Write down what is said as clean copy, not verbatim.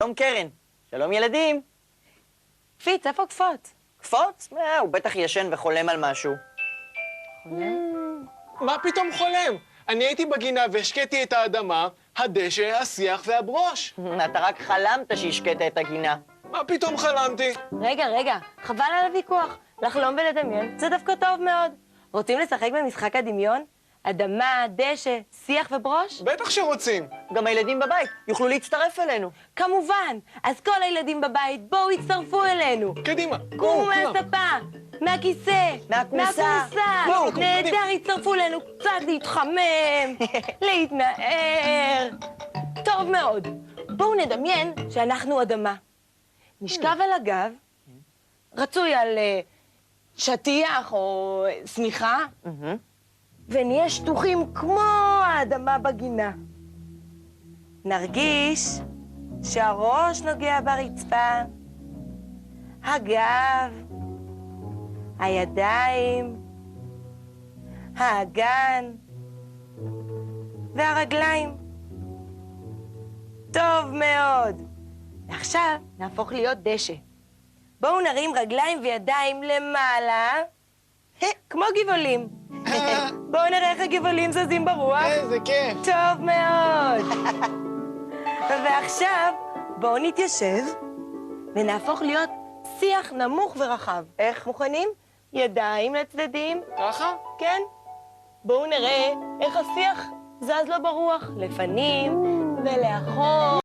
שלום קרן. שלום ילדים. קפיץ, איפה קפוץ? קפוץ? הוא בטח ישן וחולם על משהו. מה פתאום חולם? אני הייתי בגינה והשקעתי את האדמה, הדשא, השיח והברוש. אתה רק חלמת שהשקעת את הגינה. מה פתאום חלמתי? רגע, חבל על הוויכוח. לחלום ולדמיין זה דווקא טוב מאוד. רוצים לשחק במשחק הדמיון? אדמה, דשא, שיח וברוש? בטח שרוצים. גם הילדים בבית יוכלו להצטרף אלינו. כמובן! אז כל הילדים בבית, בואו הצטרפו אלינו. קדימה. קומו כולם. מהספה, מהכיסא, מהכורסה. בואו, נהדר, קדימה. הצטרפו אלינו קצת להתחמם, להתנער. טוב מאוד. בואו נדמיין שאנחנו אדמה. נשכב על הגב, רצוי על שטיח או שמיכה, ונהיה שטוחים כמו האדמה בגינה. נרגיש שהראש נוגע ברצפה, הגב, הידיים, האגן והרגליים. טוב מאוד. ועכשיו נהפוך להיות דשא. בואו נרים רגליים וידיים למעלה, כמו גבעולים. בואו נראה איך הגבעולים זזים ברוח. איזה כיף. טוב מאוד. ועכשיו בואו נתיישב ונהפוך להיות שיח נמוך ורחב. איך? מוכנים? ידיים לצדדים. ככה? כן. בואו נראה איך השיח זז לו ברוח, לפנים ולאחור.